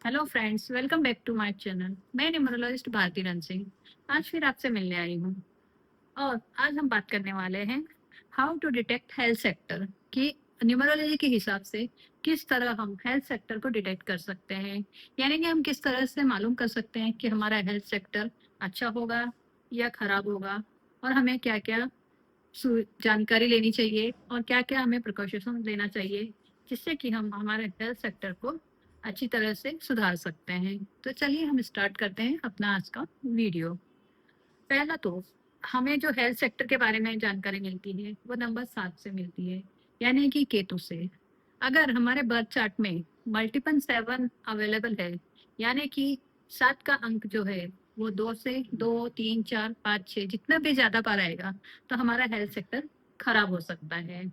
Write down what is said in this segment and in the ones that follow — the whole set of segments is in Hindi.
Hello friends, welcome back to my channel. मैं न्यूमरोलॉजिस्ट भारती रन सिंह आज फिर आपसे मिलने आई हूँ। और आज हम बात करने वाले हैं how to detect health sector की न्यूमरोलॉजी के हिसाब से किस तरह हम हेल्थ सेक्टर को डिटेक्ट कर सकते हैं। यानी कि हम किस तरह से मालूम कर सकते हैं कि हमारा हेल्थ सेक्टर अच्छा होगा या खराब होगा, और हमें क्या क्या जानकारी लेनी चाहिए और क्या क्या हमें प्रिकॉशन लेना चाहिए, जिससे कि हम हमारे हेल्थ सेक्टर को अच्छी तरह से सुधार सकते हैं। तो चलिए हम स्टार्ट करते हैं अपना आज का वीडियो। पहला तो हमें जो हेल्थ सेक्टर के बारे में जानकारी मिलती है वो नंबर 7 से मिलती है, यानी कि केतु से। अगर हमारे बर्थ चार्ट में मल्टीपल 7 अवेलेबल है, यानी कि 7 का अंक जो है वो 2 से 2, 3, 4, 5, 6 जितना भी ज्यादा बार आएगा तो हमारा हेल्थ सेक्टर खराब हो सकता है।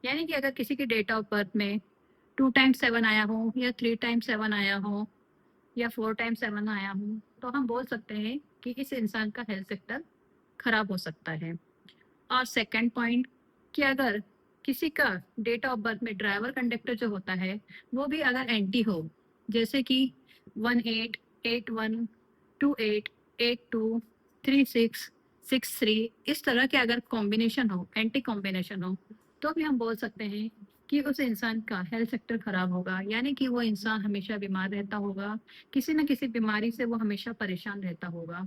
यानी कि अगर किसी की डेट ऑफ बर्थ में 2 टाइम्स 7 आया हो या 3 टाइम्स 7 आया हो या 4 टाइम्स 7 आया हो, तो हम बोल सकते हैं कि इस इंसान का हेल्थ सेक्टर खराब हो सकता है। और सेकंड पॉइंट, कि अगर किसी का डेट ऑफ बर्थ में ड्राइवर कंडक्टर जो होता है वो भी अगर एंटी हो, जैसे कि 18, 81, 28, 82, 36, 63, इस तरह के अगर कॉम्बिनेशन हो, एंटी कॉम्बिनेशन हो, तो भी हम बोल सकते हैं कि उस इंसान का हेल्थ सेक्टर खराब होगा। यानी कि वो इंसान हमेशा बीमार रहता होगा, किसी न किसी बीमारी से वो हमेशा परेशान रहता होगा।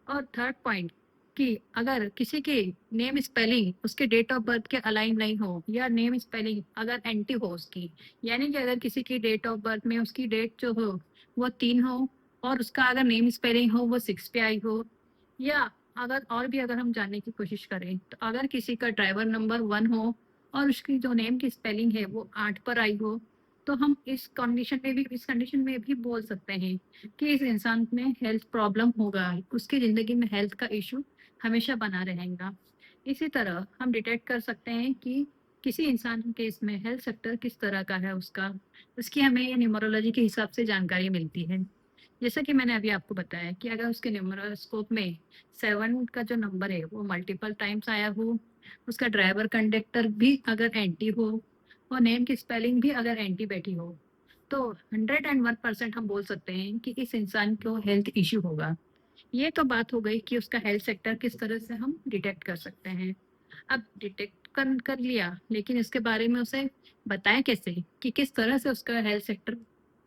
और थर्ड पॉइंट, कि अगर किसी की नेम स्पेलिंग उसके डेट ऑफ बर्थ के अलाइन नहीं हो, या नेम स्पेलिंग अगर एंटी हो उसकी, यानी कि अगर किसी की डेट ऑफ बर्थ में उसकी डेट जो हो वो 3 हो और उसका अगर नेम स्पेलिंग हो वो 6 पे आई हो, या अगर और भी अगर हम जानने की कोशिश करें तो अगर किसी का ड्राइवर नंबर 1 हो और उसकी जो नेम की स्पेलिंग है वो 8 पर आई हो, तो हम इस कंडीशन में भी बोल सकते हैं कि इस इंसान में हेल्थ प्रॉब्लम होगा, उसकी ज़िंदगी में हेल्थ का इश्यू हमेशा बना रहेगा। इसी तरह हम डिटेक्ट कर सकते हैं कि किसी इंसान के केस में हेल्थ सेक्टर किस तरह का है उसका, उसकी हमें न्यूमरोलॉजी के हिसाब से जानकारी मिलती है। जैसा कि मैंने अभी आपको बताया कि अगर उसके न्यूमरोस्कोप में 7 का जो नंबर है वो मल्टीपल टाइम्स आया हो, उसका ड्राइवर कंडक्टर भी अगर एंटी हो और नेम की स्पेलिंग भी अगर एंटी बैठी हो, तो 101% हम बोल सकते हैं कि इस इंसान को हेल्थ इश्यू होगा। ये तो बात हो गई कि उसका हेल्थ सेक्टर किस तरह से हम डिटेक्ट कर सकते हैं। अब डिटेक्ट कर लिया, लेकिन इसके बारे में उसे बताएं कैसे कि किस तरह से उसका हेल्थ सेक्टर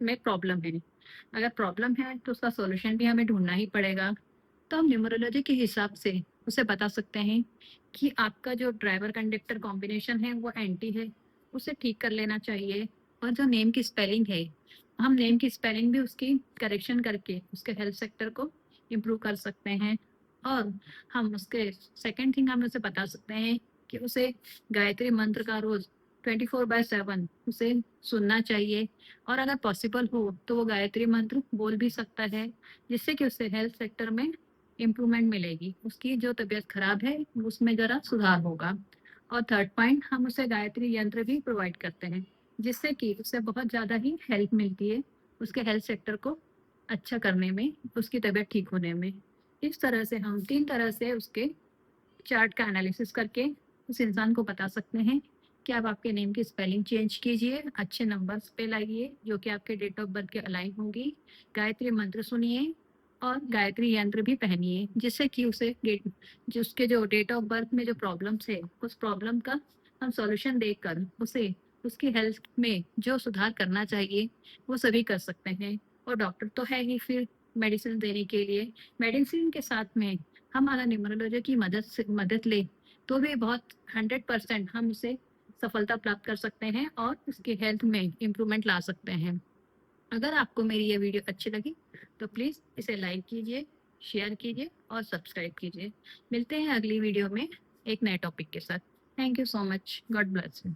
में प्रॉब्लम है। अगर प्रॉब्लम है तो उसका सॉल्यूशन भी हमें ढूंढना ही पड़ेगा। तो हम न्यूमरोलॉजी के हिसाब से उसे बता सकते हैं कि आपका जो ड्राइवर कंडक्टर कॉम्बिनेशन है वो एंटी है, उसे ठीक कर लेना चाहिए। और जो नेम की स्पेलिंग है, हम नेम की स्पेलिंग भी उसकी करेक्शन करके उसके हेल्थ सेक्टर को इम्प्रूव कर सकते हैं। और हम उसके सेकंड थिंग हम उसे बता सकते हैं कि उसे गायत्री मंत्र का रोज 24/7 उसे सुनना चाहिए। और अगर पॉसिबल हो तो वो गायत्री मंत्र बोल भी सकता है, जिससे कि उससे हेल्थ सेक्टर में इम्प्रूवमेंट मिलेगी, उसकी जो तबीयत खराब है उसमें जरा सुधार होगा। और थर्ड पॉइंट, हम उसे गायत्री यंत्र भी प्रोवाइड करते हैं, जिससे कि उसे बहुत ज़्यादा ही हेल्प मिलती है उसके हेल्थ सेक्टर को अच्छा करने में, उसकी तबीयत ठीक होने में। इस तरह से हम 3 तरह से उसके चार्ट का एनालिसिस करके उस इंसान को बता सकते हैं कि आप आपके नेम की स्पेलिंग चेंज कीजिए, अच्छे नंबर्स पे लाइए जो कि आपके डेट ऑफ बर्थ के अलाइन होंगी, गायत्री मंत्र सुनिए और गायत्री यंत्र भी पहनिए, जिससे कि उसे जो उसके जो डेट ऑफ बर्थ में जो प्रॉब्लम्स है उस प्रॉब्लम का हम सॉल्यूशन देकर उसे उसकी हेल्थ में जो सुधार करना चाहिए वो सभी कर सकते हैं। और डॉक्टर तो है ही फिर मेडिसिन देने के लिए। मेडिसिन के साथ में हम अगर न्यूमरोलॉजी की मदद ले तो भी बहुत 100% हम उसे सफलता प्राप्त कर सकते हैं और उसकी हेल्थ में इम्प्रूवमेंट ला सकते हैं। अगर आपको मेरी ये वीडियो अच्छी लगी तो प्लीज़ इसे लाइक कीजिए, शेयर कीजिए और सब्सक्राइब कीजिए। मिलते हैं अगली वीडियो में एक नए टॉपिक के साथ। Thank you so much. God bless you.